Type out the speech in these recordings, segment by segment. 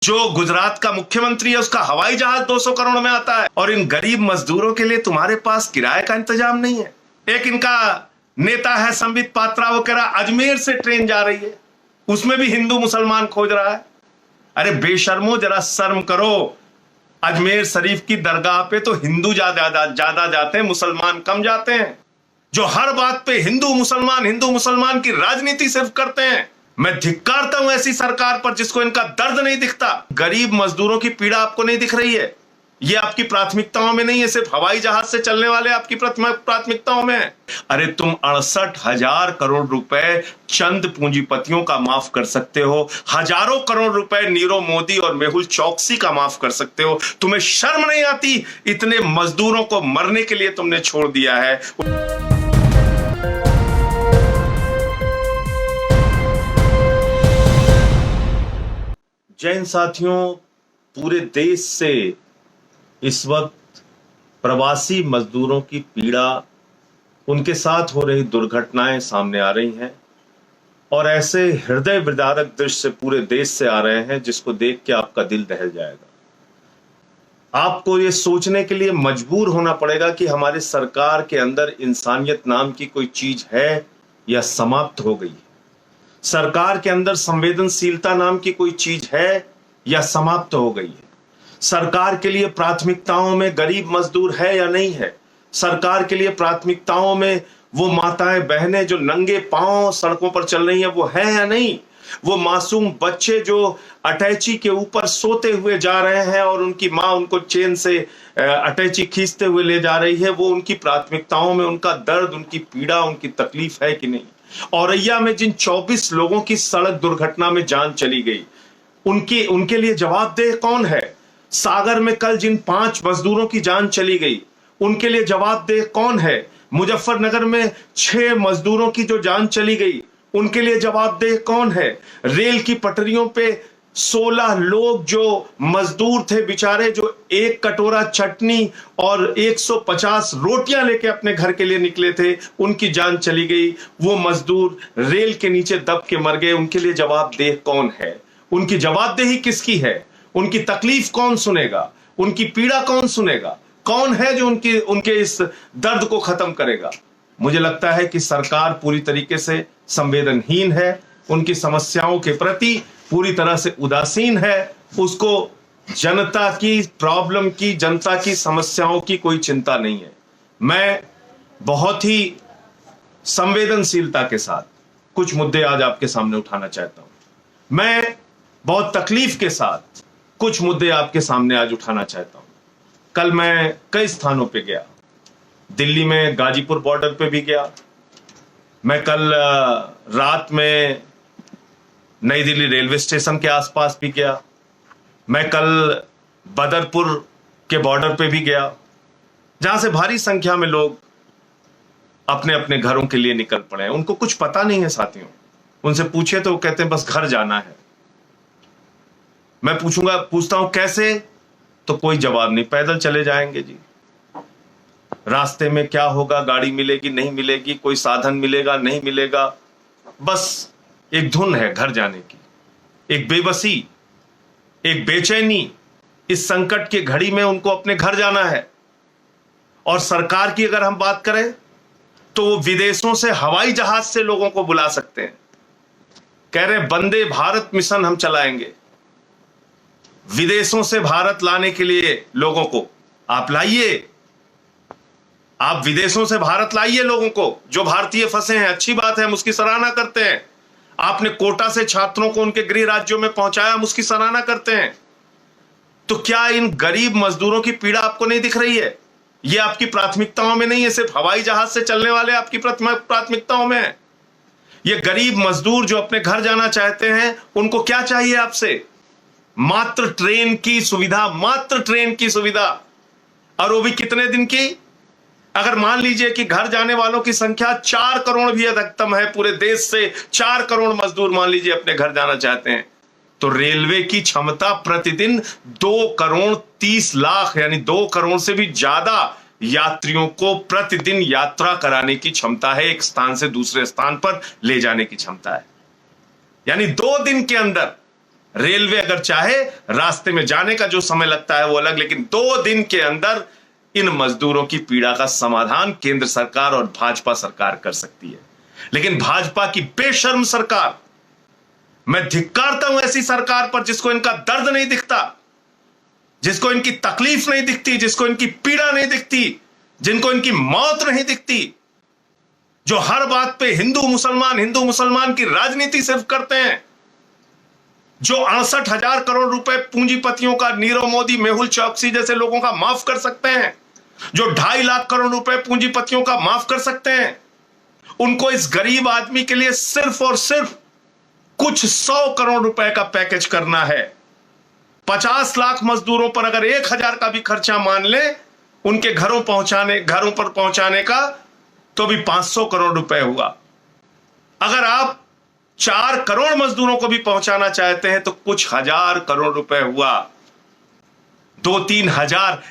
जो गुजरात का मुख्यमंत्री है उसका हवाई जहाज 200 करोड़ में आता है, और इन गरीब मजदूरों के लिए तुम्हारे पास किराए का इंतजाम नहीं है। एक इनका नेता है संबित पात्रा, वो कह रहा अजमेर से ट्रेन जा रही है, उसमें भी हिंदू मुसलमान खोज रहा है। अरे बेशर्मो, जरा शर्म करो। अजमेर शरीफ की दरगाह पे तो हिंदू ज्यादा जाते हैं, मुसलमान कम जाते हैं। जो हर बात पे हिंदू मुसलमान की राजनीति सिर्फ करते हैं। मैं धिक्कारता हूं ऐसी सरकार पर जिसको इनका दर्द नहीं दिखता। गरीब मजदूरों की पीड़ा आपको नहीं दिख रही है, ये आपकी प्राथमिकताओं में नहीं है, सिर्फ हवाई जहाज से चलने वाले आपकी प्राथमिकताओं में है। अरे तुम 68,000 करोड़ रुपए चंद पूंजीपतियों का माफ कर सकते हो, हजारों करोड़ रुपए नीरव मोदी और मेहुल चौकसी का माफ कर सकते हो। तुम्हें शर्म नहीं आती? इतने मजदूरों को मरने के लिए तुमने छोड़ दिया है। जय हिंद साथियों, पूरे देश से इस वक्त प्रवासी मजदूरों की पीड़ा, उनके साथ हो रही दुर्घटनाएं सामने आ रही हैं और ऐसे हृदय विदारक दृश्य पूरे देश से आ रहे हैं जिसको देख के आपका दिल दहल जाएगा। आपको ये सोचने के लिए मजबूर होना पड़ेगा कि हमारी सरकार के अंदर इंसानियत नाम की कोई चीज है या समाप्त हो गई है। सरकार के अंदर संवेदनशीलता नाम की कोई चीज है या समाप्त हो गई है। सरकार के लिए प्राथमिकताओं में गरीब मजदूर है या नहीं है। सरकार के लिए प्राथमिकताओं में वो माताएं बहनें जो नंगे पांव सड़कों पर चल रही हैं वो है या नहीं। वो मासूम बच्चे जो अटैची के ऊपर सोते हुए जा रहे हैं और उनकी माँ उनको चेन से अटैची खींचते हुए ले जा रही है, वो उनकी प्राथमिकताओं में उनका दर्द, उनकी पीड़ा, उनकी तकलीफ है कि नहीं। औरैया में जिन 24 लोगों की सड़क दुर्घटना में जान चली गई, उनके लिए जवाबदेह कौन है। सागर में कल जिन 5 मजदूरों की जान चली गई, उनके लिए जवाबदेह कौन है। मुजफ्फरनगर में 6 मजदूरों की जो जान चली गई, उनके लिए जवाबदेह कौन है। रेल की पटरियों पे 16 लोग जो मजदूर थे बेचारे, जो एक कटोरा चटनी और 150 रोटियां लेके अपने घर के लिए निकले थे, उनकी जान चली गई। वो मजदूर रेल के नीचे दब के मर गए, उनके लिए जवाबदेह कौन है। उनकी जवाबदेही किसकी है। उनकी तकलीफ कौन सुनेगा, उनकी पीड़ा कौन सुनेगा। कौन है जो उनके इस दर्द को खत्म करेगा। मुझे लगता है कि सरकार पूरी तरीके से संवेदनहीन है, उनकी समस्याओं के प्रति पूरी तरह से उदासीन है। उसको जनता की प्रॉब्लम की, जनता की समस्याओं की कोई चिंता नहीं है। मैं बहुत ही संवेदनशीलता के साथ कुछ मुद्दे आज आपके सामने उठाना चाहता हूं। मैं बहुत तकलीफ के साथ कुछ मुद्दे आपके सामने आज उठाना चाहता हूं। कल मैं कई स्थानों पे गया, दिल्ली में गाजीपुर बॉर्डर पे भी गया, मैं कल रात में नई दिल्ली रेलवे स्टेशन के आसपास भी गया, मैं कल बदरपुर के बॉर्डर पे भी गया, जहां से भारी संख्या में लोग अपने अपने घरों के लिए निकल पड़े हैं। उनको कुछ पता नहीं है साथियों। उनसे पूछे तो वो कहते हैं बस घर जाना है। मैं पूछता हूं कैसे, तो कोई जवाब नहीं। पैदल चले जाएंगे जी, रास्ते में क्या होगा, गाड़ी मिलेगी नहीं मिलेगी, कोई साधन मिलेगा नहीं मिलेगा, बस एक धुन है घर जाने की, एक बेबसी, एक बेचैनी। इस संकट की घड़ी में उनको अपने घर जाना है। और सरकार की अगर हम बात करें तो वो विदेशों से हवाई जहाज से लोगों को बुला सकते हैं। कह रहे वंदे भारत मिशन हम चलाएंगे। विदेशों से भारत लाने के लिए लोगों को आप लाइए, आप विदेशों से भारत लाइए लोगों को। जो भारतीय फंसे हैं, अच्छी बात है, हम उसकी सराहना करते हैं। आपने कोटा से छात्रों को उनके गृह राज्यों में पहुंचाया, हम उसकी सराहना करते हैं। तो क्या इन गरीब मजदूरों की पीड़ा आपको नहीं दिख रही है? ये आपकी प्राथमिकताओं में नहीं है, सिर्फ हवाई जहाज से चलने वाले आपकी प्राथमिकताओं में है। ये गरीब मजदूर जो अपने घर जाना चाहते हैं, उनको क्या चाहिए आपसे? मात्र ट्रेन की सुविधा, मात्र ट्रेन की सुविधा, और वो भी कितने दिन की? अगर मान लीजिए कि घर जाने वालों की संख्या 4 करोड़ भी अधिकतम है, पूरे देश से 4 करोड़ मजदूर मान लीजिए अपने घर जाना चाहते हैं, तो रेलवे की क्षमता प्रतिदिन 2 करोड़ 30 लाख यानी 2 करोड़ से भी ज्यादा यात्रियों को प्रतिदिन यात्रा कराने की क्षमता है। एक स्थान से दूसरे स्थान पर ले जाने की क्षमता है। यानी 2 दिन के अंदर रेलवे अगर चाहे रास्ते में जाने का जो समय लगता है वो अलग, लेकिन 2 दिन के अंदर इन मजदूरों की पीड़ा का समाधान केंद्र सरकार और भाजपा सरकार कर सकती है। लेकिन भाजपा की बेशर्म सरकार, मैं धिक्कारता हूं ऐसी सरकार पर जिसको इनका दर्द नहीं दिखता, जिसको इनकी तकलीफ नहीं दिखती, जिसको इनकी पीड़ा नहीं दिखती, जिनको इनकी मौत नहीं दिखती, जो हर बात पे हिंदू मुसलमान की राजनीति सिर्फ करते हैं, जो 68,000 करोड़ रुपए पूंजीपतियों का नीरव मोदी, मेहुल चौकसी जैसे लोगों का माफ कर सकते हैं, जो 2.5 लाख करोड़ रुपए पूंजीपतियों का माफ कर सकते हैं, उनको इस गरीब आदमी के लिए सिर्फ और सिर्फ कुछ 100 करोड़ रुपए का पैकेज करना है। 50 लाख मजदूरों पर अगर 1,000 का भी खर्चा मान ले उनके घरों पर पहुंचाने का, तो भी 500 करोड़ रुपए हुआ। अगर आप 4 करोड़ मजदूरों को भी पहुंचाना चाहते हैं तो कुछ 1,000 करोड़ रुपए हुआ। 2-3 हजार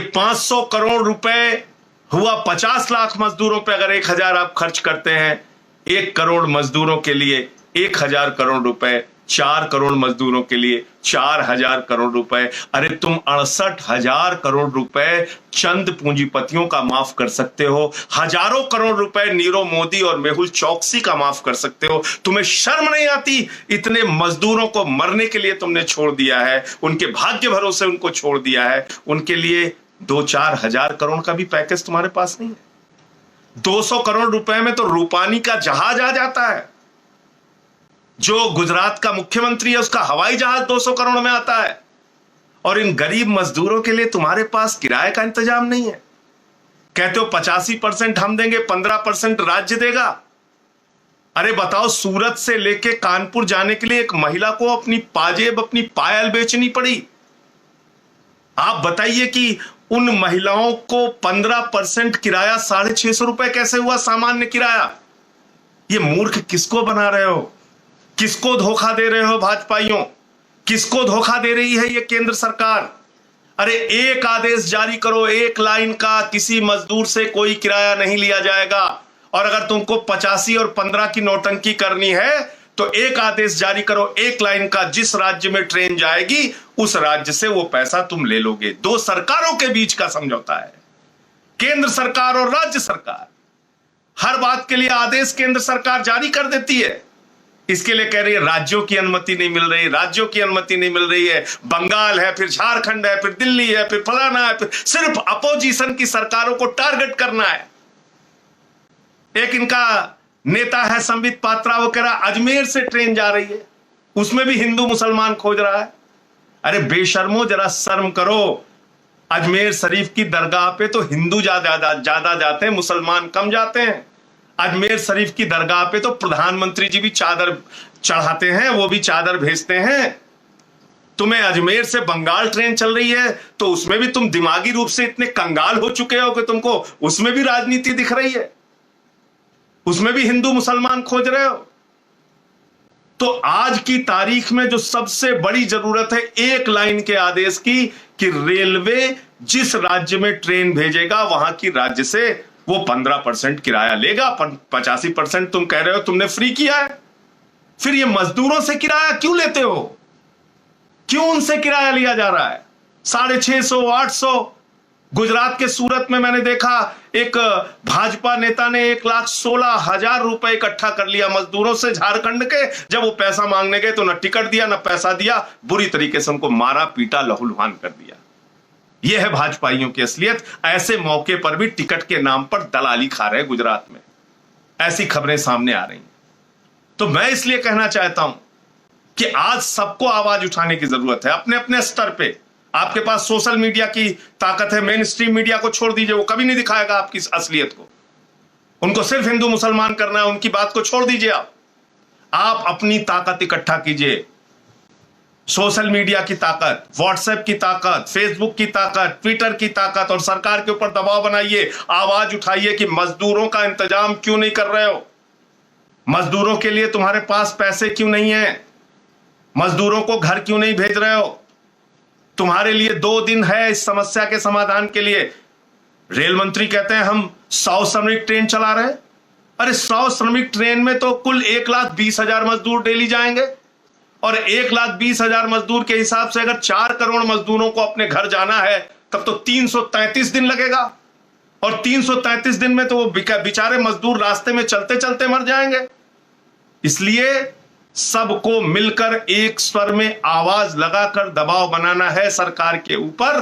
500 करोड़ रुपए हुआ। 50 लाख मजदूरों पे अगर 1,000 आप खर्च करते हैं, 1 करोड़ मजदूरों के लिए 1,000 करोड़ रुपए, 4 करोड़ मजदूरों के लिए 4,000 करोड़ रुपए। अरे तुम 68,000 करोड़ रुपए चंद पूंजीपतियों का माफ कर सकते हो, हजारों करोड़ रुपए नीरव मोदी और मेहुल चौकसी का माफ कर सकते हो। तुम्हें शर्म नहीं आती? इतने मजदूरों को मरने के लिए तुमने छोड़ दिया है, उनके भाग्य भरोसे उनको छोड़ दिया है। उनके लिए 2-4 हजार करोड़ का भी पैकेज तुम्हारे पास नहीं है। 200 करोड़ रुपए में तो रूपानी का जहाज आ जाता है। जो गुजरात का मुख्यमंत्री है उसका हवाई जहाज 200 करोड़ में आता है। और इन गरीब मजदूरों के लिए तुम्हारे पास किराए का इंतजाम नहीं है। कहते हो 85% हम देंगे, 15% राज्य देगा। अरे बताओ, सूरत से लेके कानपुर जाने के लिए एक महिला को अपनी पाजेब, अपनी पायल बेचनी पड़ी। आप बताइए कि उन महिलाओं को 15% किराया 650 रुपए कैसे हुआ, सामान्य किराया? ये मूर्ख किसको बना रहे हो? किसको धोखा दे रहे हो भाजपाइयों? किसको धोखा दे रही है ये केंद्र सरकार? अरे एक आदेश जारी करो, 1 लाइन का, किसी मजदूर से कोई किराया नहीं लिया जाएगा। और अगर तुमको 85 और 15 की नौटंकी करनी है तो एक आदेश जारी करो, 1 लाइन का, जिस राज्य में ट्रेन जाएगी उस राज्य से वो पैसा तुम ले लोगे। 2 सरकारों के बीच का समझौता है, केंद्र सरकार और राज्य सरकार। हर बात के लिए आदेश केंद्र सरकार जारी कर देती है। इसके लिए कह रही है राज्यों की अनुमति नहीं मिल रही, राज्यों की अनुमति नहीं मिल रही है। बंगाल है, फिर झारखंड है, फिर दिल्ली है, फिर फलाना है, फिर सिर्फ अपोजिशन की सरकारों को टारगेट करना है। एक इनका नेता है संबित पात्रा, वो कह रहा अजमेर से ट्रेन जा रही है, उसमें भी हिंदू मुसलमान खोज रहा है। अरे बेशर्मो, जरा शर्म करो। अजमेर शरीफ की दरगाह पे तो हिंदू ज्यादा जाते हैं, मुसलमान कम जाते हैं। अजमेर शरीफ की दरगाह पे तो प्रधानमंत्री जी भी चादर चढ़ाते हैं, वो भी चादर भेजते हैं। तुम्हें अजमेर से बंगाल ट्रेन चल रही है तो उसमें भी तुम दिमागी रूप से इतने कंगाल हो चुके हो कि तुमको उसमें भी राजनीति दिख रही है, उसमें भी हिंदू मुसलमान खोज रहे हो। तो आज की तारीख में जो सबसे बड़ी जरूरत है 1 लाइन के आदेश की, कि रेलवे जिस राज्य में ट्रेन भेजेगा वहां की राज्य से वो 15% किराया लेगा। 85% तुम कह रहे हो तुमने फ्री किया है। फिर ये मजदूरों से किराया क्यों लेते हो? क्यों उनसे किराया लिया जा रहा है? 650, 800। गुजरात के सूरत में मैंने देखा, एक भाजपा नेता ने 1,16,000 रुपए इकट्ठा कर लिया मजदूरों से झारखंड के। जब वो पैसा मांगने गए तो न टिकट दिया न पैसा दिया, बुरी तरीके से उनको मारा पीटा, लहूलुहान कर दिया। यह है भाजपाइयों की असलियत। ऐसे मौके पर भी टिकट के नाम पर दलाली खा रहे गुजरात में, ऐसी खबरें सामने आ रही हैं। तो मैं इसलिए कहना चाहता हूं कि आज सबको आवाज उठाने की जरूरत है अपने अपने स्तर पे। आपके पास सोशल मीडिया की ताकत है, मेन स्ट्रीम मीडिया को छोड़ दीजिए, वो कभी नहीं दिखाएगा आपकी असलियत को। उनको सिर्फ हिंदू मुसलमान करना है, उनकी बात को छोड़ दीजिए। आप अपनी ताकत इकट्ठा कीजिए, सोशल मीडिया की ताकत, व्हाट्सएप की ताकत, फेसबुक की ताकत, ट्विटर की ताकत, और सरकार के ऊपर दबाव बनाइए। आवाज उठाइए कि मजदूरों का इंतजाम क्यों नहीं कर रहे हो? मजदूरों के लिए तुम्हारे पास पैसे क्यों नहीं है? मजदूरों को घर क्यों नहीं भेज रहे हो? तुम्हारे लिए 2 दिन है इस समस्या के समाधान के लिए। रेल मंत्री कहते हैं हम 100 श्रमिक ट्रेन चला रहे हैं। अरे 100 श्रमिक ट्रेन में तो कुल 1,20,000 मजदूर डेली जाएंगे। और 1,20,000 मजदूर के हिसाब से अगर 4 करोड़ मजदूरों को अपने घर जाना है तब तो 333 दिन लगेगा, और 333 दिन में तो वो बेचारे मजदूर रास्ते में चलते चलते मर जाएंगे। इसलिए सबको मिलकर एक स्वर में आवाज लगाकर दबाव बनाना है सरकार के ऊपर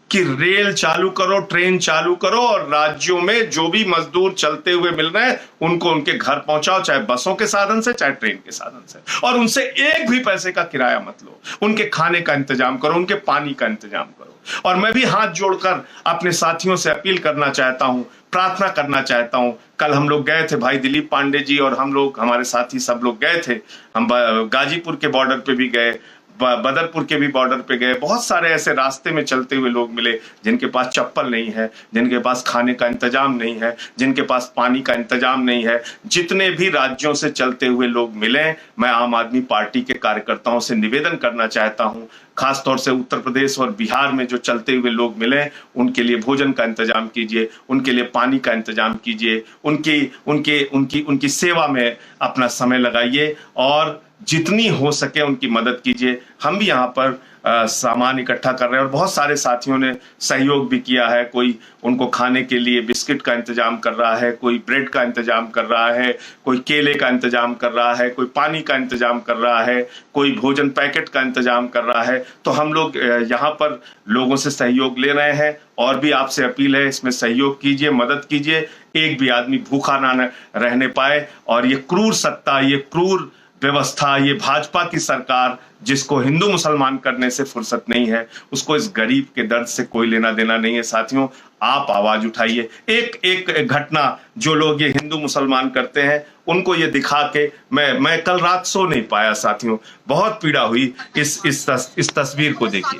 कि रेल चालू करो, ट्रेन चालू करो, और राज्यों में जो भी मजदूर चलते हुए मिल रहे हैं उनको उनके घर पहुंचाओ, चाहे बसों के साधन से चाहे ट्रेन के साधन से, और उनसे एक भी पैसे का किराया मत लो। उनके खाने का इंतजाम करो, उनके पानी का इंतजाम करो। और मैं भी हाथ जोड़कर अपने साथियों से अपील करना चाहता हूं, प्रार्थना करना चाहता हूं। कल हम लोग गए थे, भाई दिलीप पांडे जी और हम लोग, हमारे साथी सब लोग गए थे। हम गाजीपुर के बॉर्डर पे भी गए, बदरपुर के भी बॉर्डर पे गए। बहुत सारे ऐसे रास्ते में चलते हुए लोग मिले जिनके पास चप्पल नहीं है, जिनके पास खाने का इंतजाम नहीं है, जिनके पास पानी का इंतजाम नहीं है। जितने भी राज्यों से चलते हुए लोग मिले, मैं आम आदमी पार्टी के कार्यकर्ताओं से निवेदन करना चाहता हूं, खासतौर से उत्तर प्रदेश और बिहार में जो चलते हुए लोग मिले, उनके लिए भोजन का इंतजाम कीजिए, उनके लिए पानी का इंतजाम कीजिए, उनकी सेवा में अपना समय लगाइए और जितनी हो सके उनकी मदद कीजिए। हम भी यहाँ पर सामान इकट्ठा कर रहे हैं और बहुत सारे साथियों ने सहयोग भी किया है। कोई उनको खाने के लिए बिस्किट का इंतजाम कर रहा है, कोई ब्रेड का इंतजाम कर रहा है, कोई केले का इंतजाम कर रहा है, कोई पानी का इंतजाम कर रहा है, कोई भोजन पैकेट का इंतजाम कर रहा है। तो हम लोग यहाँ पर लोगों से सहयोग ले रहे हैं और भी आपसे अपील है, इसमें सहयोग कीजिए, मदद कीजिए। एक भी आदमी भूखा ना रहने पाए। और ये क्रूर सत्ता, ये क्रूर व्यवस्था, ये भाजपा की सरकार जिसको हिंदू मुसलमान करने से फुर्सत नहीं है, उसको इस गरीब के दर्द से कोई लेना देना नहीं है। साथियों, आप आवाज उठाइए। एक एक घटना जो लोग ये हिंदू मुसलमान करते हैं उनको ये दिखा के मैं कल रात सो नहीं पाया साथियों, बहुत पीड़ा हुई इस तस्वीर को देखिए।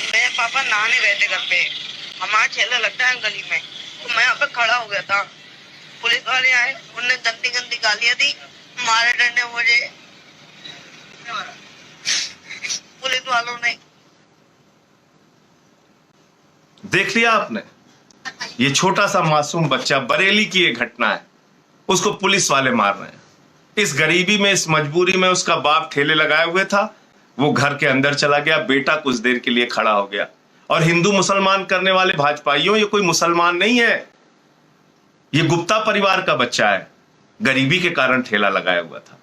मेरे पापा नहाने गए थे घर पे, हमारा ठेला लगता है गली में, तो मैं यहाँ पे खड़ा हो गया था। पुलिस वाले आए, उनने गंदी गंदी गालियां दी, मारे डंडे मुझे पुलिस वालों ने। देख लिया आपने, ये छोटा सा मासूम बच्चा, बरेली की ये घटना है, उसको पुलिस वाले मार रहे हैं। इस गरीबी में, इस मजबूरी में उसका बाप ठेले लगाए हुए था, वो घर के अंदर चला गया, बेटा कुछ देर के लिए खड़ा हो गया। और हिंदू मुसलमान करने वाले भाजपाइयों, ये कोई मुसलमान नहीं है, ये गुप्ता परिवार का बच्चा है, गरीबी के कारण ठेला लगाया हुआ था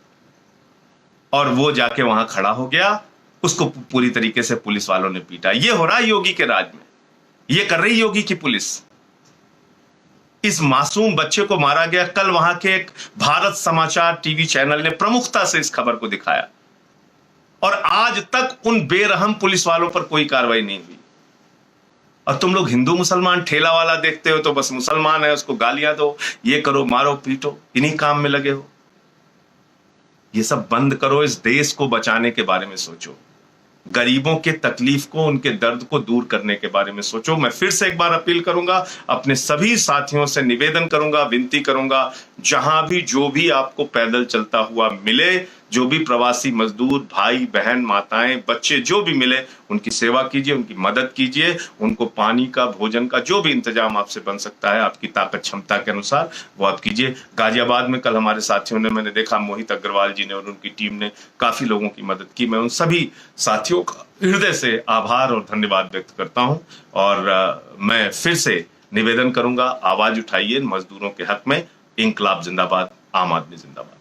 और वो जाके वहां खड़ा हो गया, उसको पूरी तरीके से पुलिस वालों ने पीटा। ये हो रहा है योगी के राज में, ये कर रही योगी की पुलिस। इस मासूम बच्चे को मारा गया। कल वहां के एक भारत समाचार टीवी चैनल ने प्रमुखता से इस खबर को दिखाया और आज तक उन बेरहम पुलिस वालों पर कोई कार्रवाई नहीं हुई। और तुम लोग हिंदू मुसलमान ठेला वाला देखते हो तो बस मुसलमान है, उसको गालियां दो, ये करो, मारो पीटो, इन्हीं काम में लगे हो। ये सब बंद करो, इस देश को बचाने के बारे में सोचो, गरीबों के तकलीफ को, उनके दर्द को दूर करने के बारे में सोचो। मैं फिर से एक बार अपील करूंगा, अपने सभी साथियों से निवेदन करूंगा, विनती करूंगा, जहां भी जो भी आपको पैदल चलता हुआ मिले, जो भी प्रवासी मजदूर भाई बहन माताएं बच्चे जो भी मिले, उनकी सेवा कीजिए, उनकी मदद कीजिए, उनको पानी का, भोजन का जो भी इंतजाम आपसे बन सकता है, आपकी ताकत क्षमता के अनुसार वो आप कीजिए। गाजियाबाद में कल हमारे साथियों ने, मैंने देखा मोहित अग्रवाल जी ने और उनकी टीम ने काफी लोगों की मदद की। मैं उन सभी साथियों का हृदय से आभार और धन्यवाद व्यक्त करता हूं। और मैं फिर से निवेदन करूंगा, आवाज उठाइए मजदूरों के हक में। इंकलाब जिंदाबाद, आम आदमी जिंदाबाद।